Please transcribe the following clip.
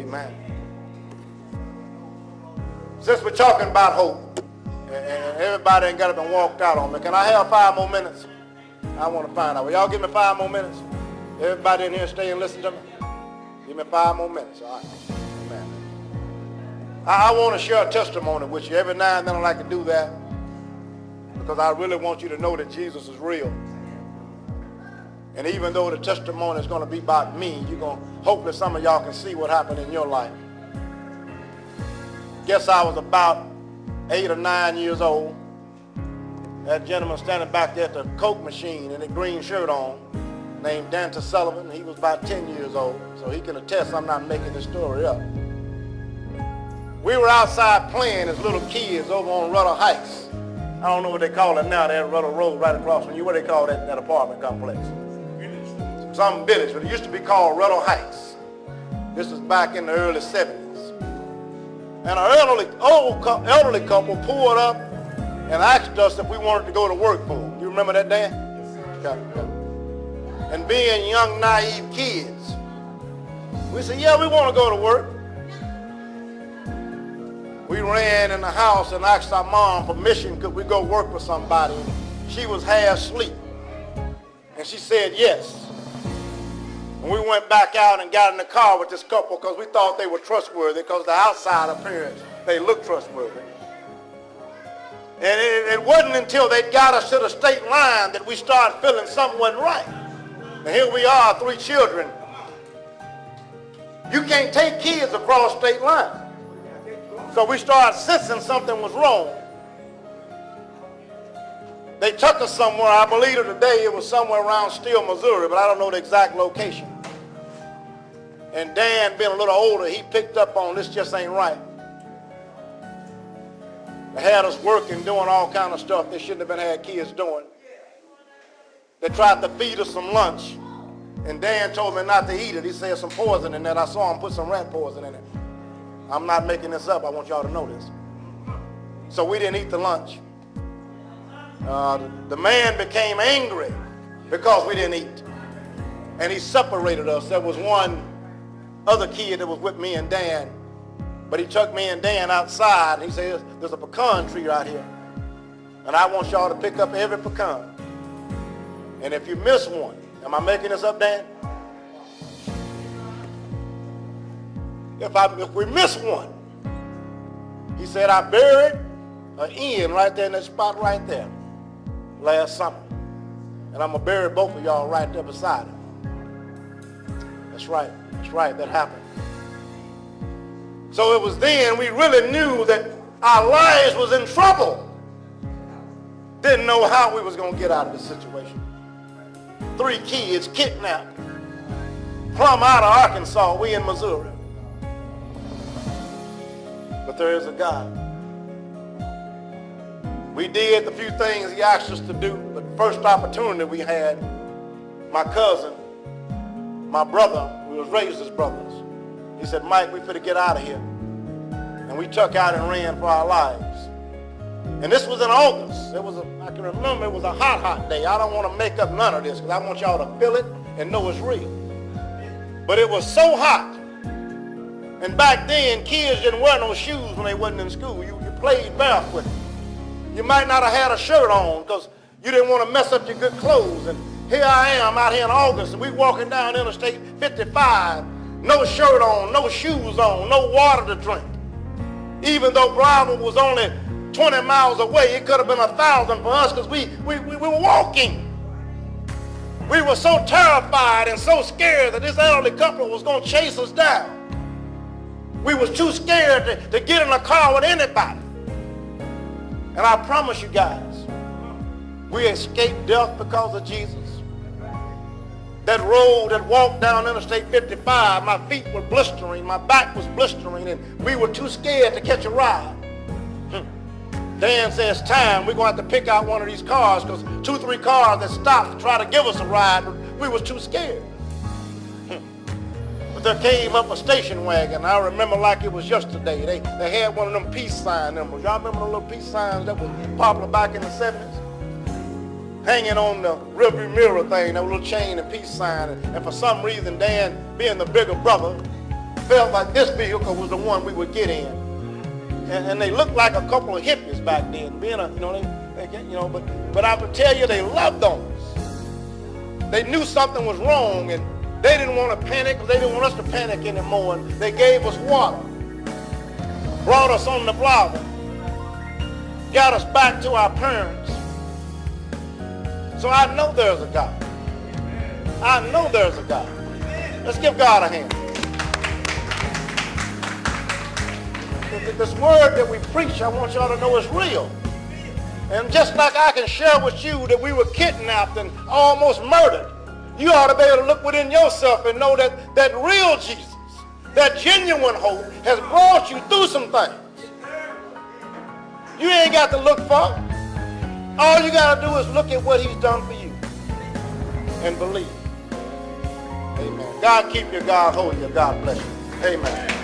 Amen. Since we're talking about hope, and everybody ain't got up and walked out on me, can I have 5 more minutes? I want to find out. Will y'all give me 5 more minutes? Everybody in here stay and listen to me? Give me 5 more minutes. All right. Amen. I want to share a testimony with you. Every now and then I like to do that because I really want you to know that Jesus is real. And even though the testimony is going to be about me, hopefully some of y'all can see what happened in your life. Guess I was about 8 or 9 years old. That gentleman standing back there at the Coke machine in a green shirt on, named Dante Sullivan. He was about 10 years old, so he can attest I'm not making this story up. We were outside playing as little kids over on Rudder Heights. I don't know what they call it now. They're at Rudder Road right across from you. What do they call that apartment complex? Some village, but it used to be called Rudder Heights. This was back in the early 70s. And an elderly couple pulled up and asked us if we wanted to go to work for them. You remember that, Dan? Okay. And being young, naive kids, we said, yeah, we want to go to work. We ran in the house and asked our mom permission, could we go work for somebody? She was half asleep. And she said yes. And we went back out and got in the car with this couple because we thought they were trustworthy because the outside appearance, they looked trustworthy. And it wasn't until they got us to the state line that we started feeling something wasn't right. And here we are, 3 children. You can't take kids across state lines. So we started sensing something was wrong. They took us somewhere. I believe today it was somewhere around Steele, Missouri, but I don't know the exact location. And Dan, being a little older, he picked up on this just ain't right. They had us working, doing all kind of stuff they shouldn't have had kids doing. They tried to feed us some lunch, and Dan told me not to eat it. He said some poison in it. I saw him put some rat poison in it. I'm not making this up. I want y'all to know this. So we didn't eat the lunch. The man became angry because we didn't eat. And he separated us. There was one other kid that was with me and Dan. But he took me and Dan outside and he said, there's a pecan tree right here. And I want y'all to pick up every pecan. And if you miss one, am I making this up, Dan? If we miss one, he said, I buried an end right there in that spot right there last summer. And I'm going to bury both of y'all right there beside him. That's right, that happened. So it was then we really knew that our lives was in trouble. Didn't know how we was going to get out of this situation. 3 kids kidnapped, plumb out of Arkansas, we in Missouri. But there is a God. We did the few things he asked us to do, but first opportunity we had, my cousin, my brother, we was raised as brothers. He said, Mike, we finna get out of here. And we took out and ran for our lives. And this was in August. I can remember it was a hot, hot day. I don't want to make up none of this because I want y'all to feel it and know it's real. But it was so hot. And back then, kids didn't wear no shoes when they wasn't in school. You played barefoot. You might not have had a shirt on because you didn't want to mess up your good clothes. And here I am out here in August, and we walking down Interstate 55, no shirt on, no shoes on, no water to drink. Even though Broward was only 20 miles away, it could have been 1,000 for us because we were walking. We were so terrified and so scared that this elderly couple was going to chase us down. We was too scared to get in a car with anybody. And I promise you guys, we escaped death because of Jesus. That road that walked down Interstate 55, my feet were blistering, my back was blistering, and we were too scared to catch a ride. Dan says, time, we're going to have to pick out one of these cars because 2, 3 cars that stopped to try to give us a ride, but we was too scared. But there came up a station wagon. I remember like it was yesterday. They had one of them peace sign numbers. Y'all remember the little peace signs that was popular back in the 70s? Hanging on the rearview mirror thing, that little chain and peace sign. And for some reason, Dan, being the bigger brother, felt like this vehicle was the one we would get in. And they looked like a couple of hippies back then, being a, but I would tell you they loved on us. They knew something was wrong, and they didn't want to panic, because they didn't want us to panic anymore, and they gave us water, brought us on the block, got us back to our parents. So I know there's a God. I know there's a God. Let's give God a hand. This word that we preach, I want y'all to know is real. And just like I can share with you that we were kidnapped and almost murdered, you ought to be able to look within yourself and know that that real Jesus, that genuine hope, has brought you through some things. You ain't got to look far. All you got to do is look at what he's done for you and believe. Amen. God keep you, God hold you, God bless you. Amen.